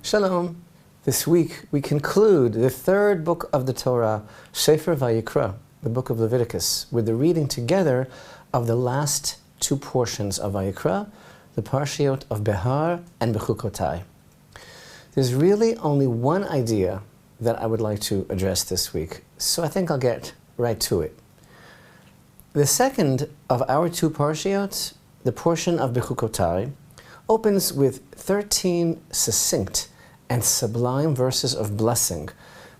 Shalom. This week we conclude the third book of the Torah, Sefer Vayikra, the book of Leviticus, with the reading together of the last two portions of Vayikra, the Parashat of Behar and Bechukotai. There's really only one idea that I would like to address this week, so I think I'll get right to it. The second of our two Parashat, the portion of Bechukotai, opens with 13 succinct and sublime verses of blessing,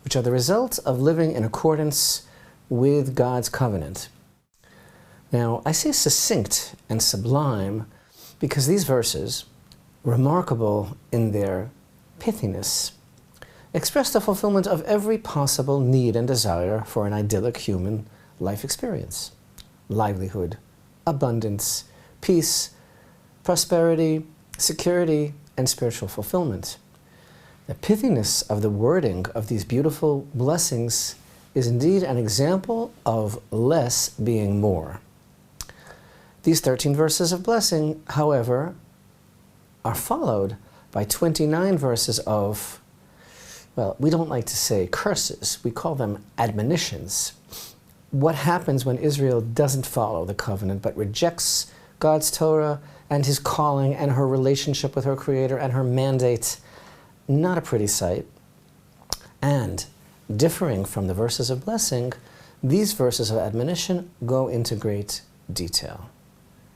which are the result of living in accordance with God's covenant. Now, I say succinct and sublime because these verses, remarkable in their pithiness, express the fulfillment of every possible need and desire for an idyllic human life experience: livelihood, abundance, peace, prosperity, security, and spiritual fulfillment. The pithiness of the wording of these beautiful blessings is indeed an example of less being more. These 13 verses of blessing, however, are followed by 29 verses of, well, we don't like to say curses, we call them admonitions. What happens when Israel doesn't follow the covenant but rejects God's Torah and His calling and her relationship with her Creator and her mandate? Not a pretty sight. And differing from the verses of blessing, these verses of admonition go into great detail,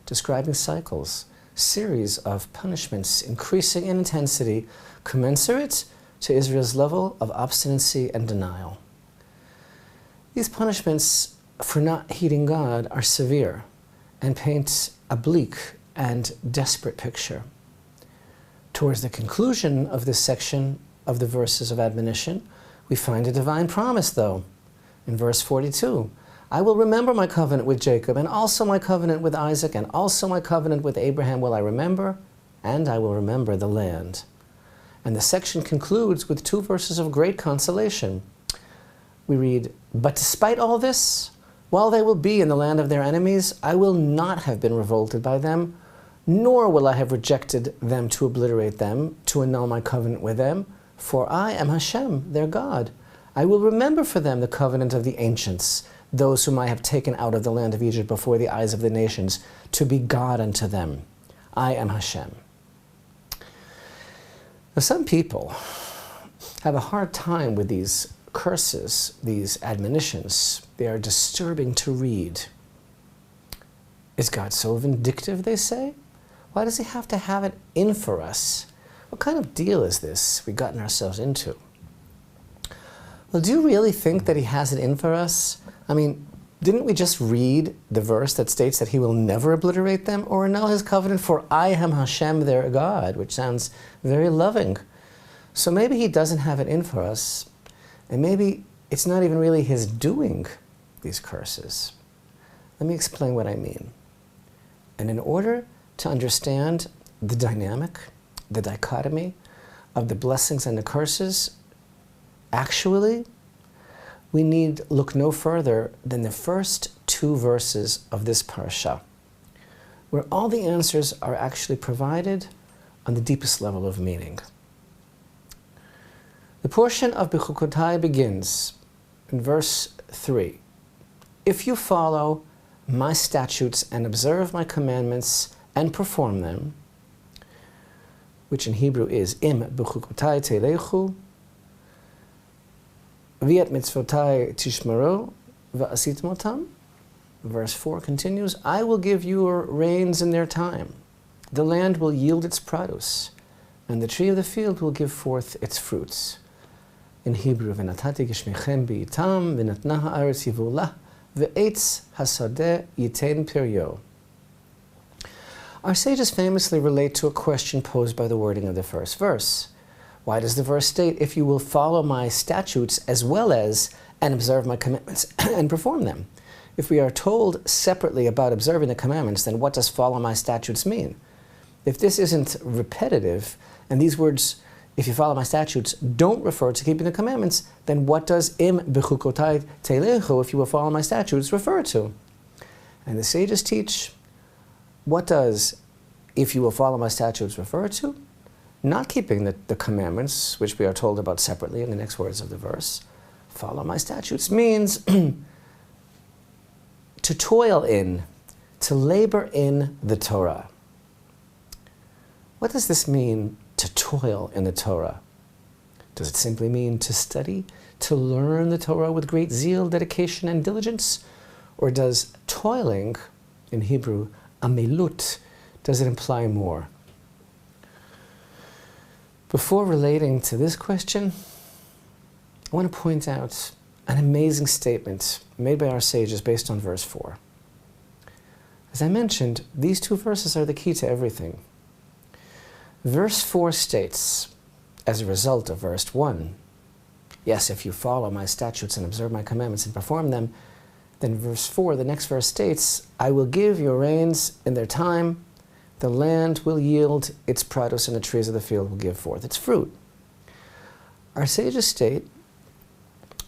describing cycles, series of punishments increasing in intensity, commensurate to Israel's level of obstinacy and denial. These punishments for not heeding God are severe and paint a bleak and desperate picture. Towards the conclusion of this section of the verses of admonition, we find a divine promise, though. In verse 42, I will remember my covenant with Jacob, and also my covenant with Isaac, and also my covenant with Abraham will I remember, and I will remember the land. And the section concludes with two verses of great consolation. We read, but despite all this, while they will be in the land of their enemies, I will not have been revolted by them, nor will I have rejected them to obliterate them, to annul my covenant with them, for I am Hashem, their God. I will remember for them the covenant of the ancients, those whom I have taken out of the land of Egypt before the eyes of the nations, to be God unto them. I am Hashem. Now, some people have a hard time with these curses, these admonitions. They are disturbing to read. Is God so vindictive, they say? Why does He have to have it in for us? What kind of deal is this we've gotten ourselves into? Well, do you really think that He has it in for us? I mean, didn't we just read the verse that states that He will never obliterate them or annul His covenant, for I am Hashem, their God, which sounds very loving. So maybe He doesn't have it in for us, and maybe it's not even really His doing, these curses. Let me explain what I mean. And in order to understand the dynamic, the dichotomy of the blessings and the curses, actually, we need look no further than the first two verses of this parasha, where all the answers are actually provided on the deepest level of meaning. The portion of Bechukotai begins in verse 3. If you follow my statutes and observe my commandments and perform them, which in Hebrew is im bechukotai telechu, v'et mitzvotai tishmaro v'asitim otam. Verse 4 continues, I will give you rains in their time. The land will yield its produce, and the tree of the field will give forth its fruits. In Hebrew, v'natati geshmechem b'itam v'natna ha'aretz yivulah v'etz hasadeh yitain piryo. Our sages famously relate to a question posed by the wording of the first verse. Why does the verse state, if you will follow my statutes as well as and observe my commandments and perform them? If we are told separately about observing the commandments, then what does follow my statutes mean? If this isn't repetitive, and these words, if you follow my statutes, don't refer to keeping the commandments, then what does im bechukotai telechu, if you will follow my statutes, refer to? And the sages teach, what does if you will follow my statutes refer to? not keeping the commandments, which we are told about separately in the next words of the verse, follow my statutes, means to toil in, to labor in the Torah. What does this mean, to toil in the Torah? Does it simply mean to study, to learn the Torah with great zeal, dedication, and diligence? Or does toiling, in Hebrew, amelut, does it imply more? Before relating to this question, I want to point out an amazing statement made by our sages based on verse 4. As I mentioned, these two verses are the key to everything. Verse 4 states, as a result of verse 1, yes, if you follow my statutes and observe my commandments and perform them, then verse 4, the next verse states, I will give your rains in their time, the land will yield its produce, and the trees of the field will give forth its fruit. Our sages state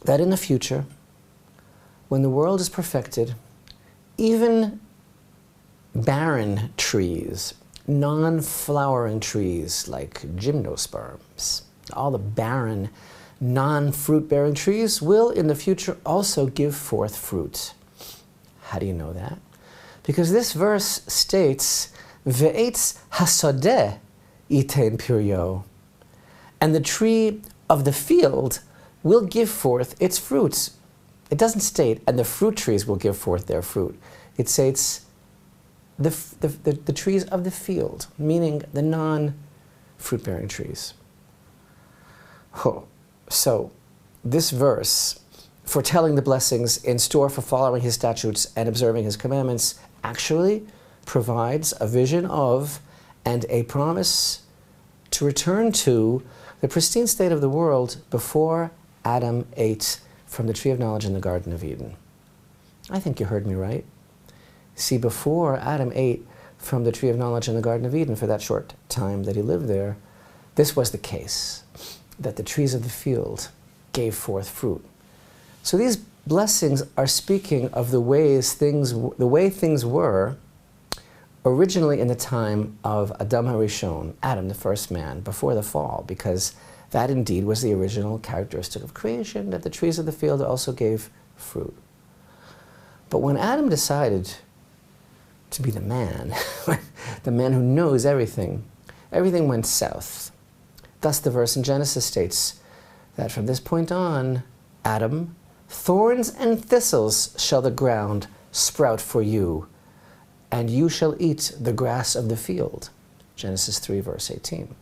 that in the future, when the world is perfected, even barren trees, non-flowering trees like gymnosperms, all the barren, non-fruit-bearing trees will in the future also give forth fruit. How do you know that? Because this verse states, Ve'etz hasodeh attain piryo, and the tree of the field will give forth its fruits. It doesn't state, and the fruit trees will give forth their fruit. It states, the trees of the field, meaning the non-fruit-bearing trees. Oh, so this verse, foretelling the blessings in store for following his statutes and observing his commandments, actually provides a vision of and a promise to return to the pristine state of the world before Adam ate from the tree of knowledge in the Garden of Eden. I think you heard me right. See, before Adam ate from the tree of knowledge in the Garden of Eden for that short time that he lived there, this was the case, that the trees of the field gave forth fruit. So these blessings are speaking of the way things were originally in the time of Adam HaRishon, Adam, the first man, before the fall, because that indeed was the original characteristic of creation, that the trees of the field also gave fruit. But when Adam decided to be the man who knows everything, everything went south. Thus the verse in Genesis states that from this point on, Adam, thorns and thistles shall the ground sprout for you, and you shall eat the grass of the field. Genesis 3, verse 18.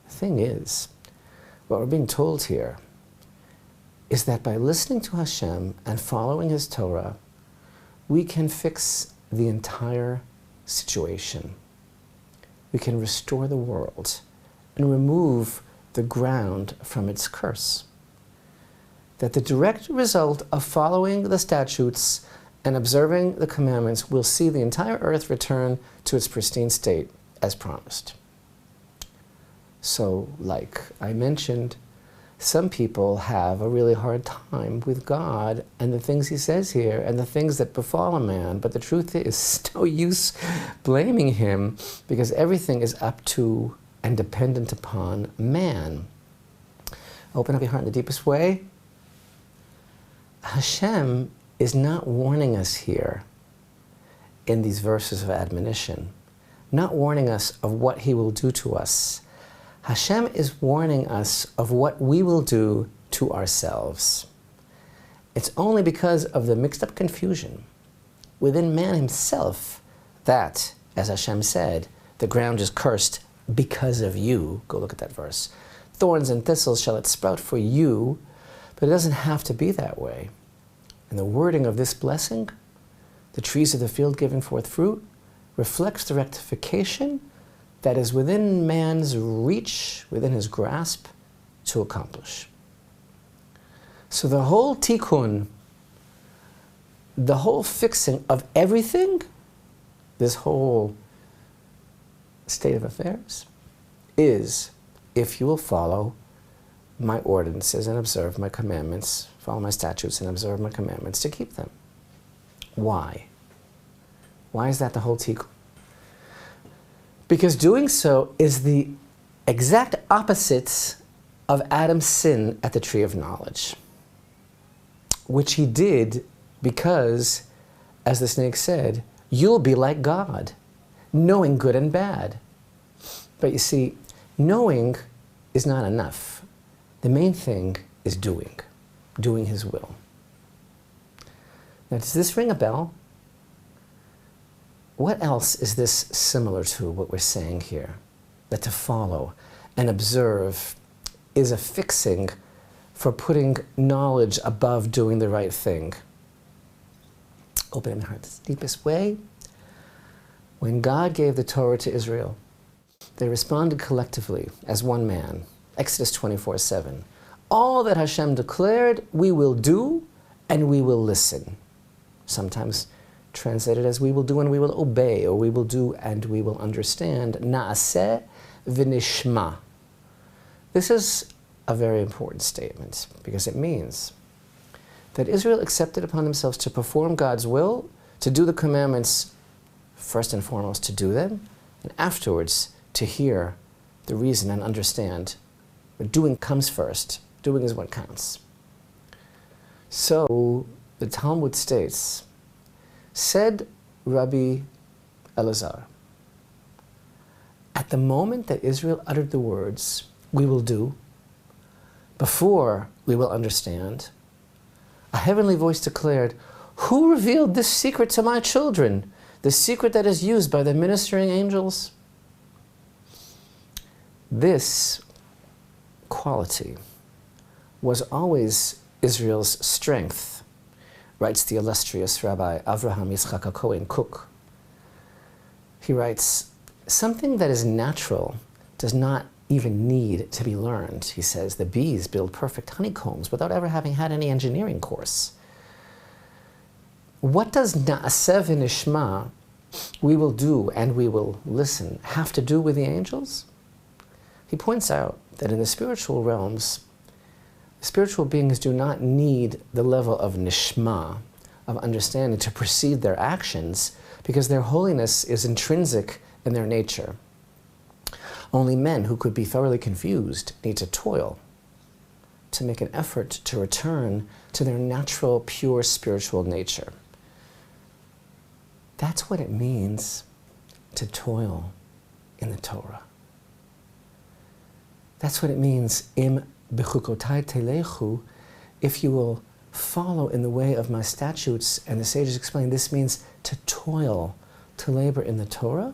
The thing is, what we're being told here is that by listening to Hashem and following his Torah, we can fix the entire situation. We can restore the world and remove the ground from its curse. That the direct result of following the statutes and observing the commandments will see the entire earth return to its pristine state as promised. So, like I mentioned, some people have a really hard time with God and the things he says here and the things that befall a man, but the truth is no use blaming him because everything is up to and dependent upon man. Open up your heart in the deepest way. Hashem is not warning us here in these verses of admonition, not warning us of what he will do to us. Hashem is warning us of what we will do to ourselves. It's only because of the mixed up confusion within man himself that, as Hashem said, the ground is cursed because of you. Go look at that verse. Thorns and thistles shall it sprout for you, but it doesn't have to be that way. And the wording of this blessing, the trees of the field giving forth fruit, reflects the rectification that is within man's reach, within his grasp, to accomplish. So the whole tikkun, the whole fixing of everything, this whole state of affairs, is if you will follow my ordinances and observe my commandments, follow my statutes and observe my commandments to keep them. Why? Why is that the whole tikkun? Because doing so is the exact opposites of Adam's sin at the tree of knowledge, which he did because, as the snake said, you'll be like God, knowing good and bad. But you see, knowing is not enough. The main thing is doing his will. Now, does this ring a bell? What else is this similar to what we're saying here? That to follow and observe is a fixing for putting knowledge above doing the right thing. Opening the heart's deepest way. When God gave the Torah to Israel, they responded collectively as one man. Exodus 24:7. All that Hashem declared, we will do and we will listen. Sometimes translated as we will do and we will obey, or we will do and we will understand. Na'aseh v'nishma. This is a very important statement because it means that Israel accepted upon themselves to perform God's will, to do the commandments, first and foremost to do them, and afterwards to hear the reason and understand. But doing comes first. Doing is what counts. So the Talmud states, said Rabbi Elazar, at the moment that Israel uttered the words, we will do, before we will understand, a heavenly voice declared, who revealed this secret to my children, the secret that is used by the ministering angels? This quality was always Israel's strength, writes the illustrious Rabbi Avraham Yitzchak Cohen Cook. He writes, something that is natural does not even need to be learned. He says, the bees build perfect honeycombs without ever having had any engineering course. What does na'aseh v'nishma, we will do and we will listen, have to do with the angels? He points out that in the spiritual realms, spiritual beings do not need the level of nishma, of understanding, to precede their actions, because their holiness is intrinsic in their nature. Only men who could be thoroughly confused need to toil, to make an effort to return to their natural, pure spiritual nature. That's what it means to toil in the Torah. That's what it means, im Bechukotai telechu, if you will follow in the way of my statutes. And the sages explain this means to toil, to labor in the Torah.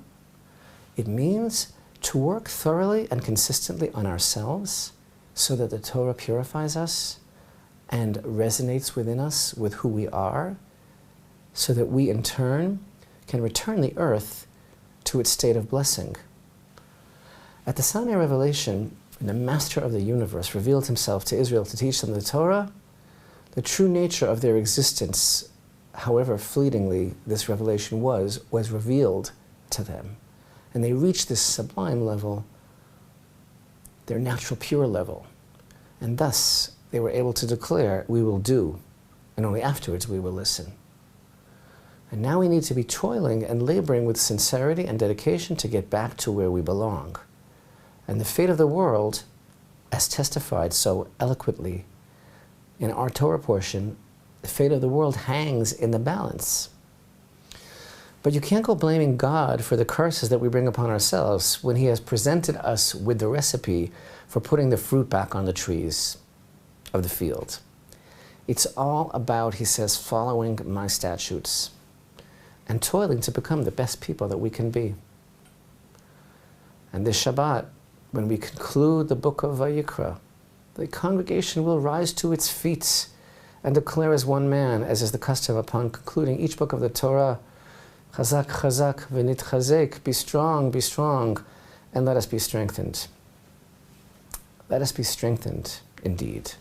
It means to work thoroughly and consistently on ourselves so that the Torah purifies us and resonates within us with who we are, so that we in turn can return the earth to its state of blessing. At the Sinai revelation, when the master of the universe revealed himself to Israel to teach them the Torah, the true nature of their existence, however fleetingly this revelation was revealed to them. And they reached this sublime level, their natural pure level. And thus, they were able to declare, we will do, and only afterwards we will listen. And now we need to be toiling and laboring with sincerity and dedication to get back to where we belong. And the fate of the world, as testified so eloquently in our Torah portion, the fate of the world hangs in the balance. But you can't go blaming God for the curses that we bring upon ourselves when He has presented us with the recipe for putting the fruit back on the trees of the field. It's all about, he says, following my statutes and toiling to become the best people that we can be. And this Shabbat, when we conclude the book of Vayikra, the congregation will rise to its feet and declare as one man, as is the custom upon concluding each book of the Torah, Chazak, chazak, v'nitchazek, be strong, and let us be strengthened. Let us be strengthened indeed.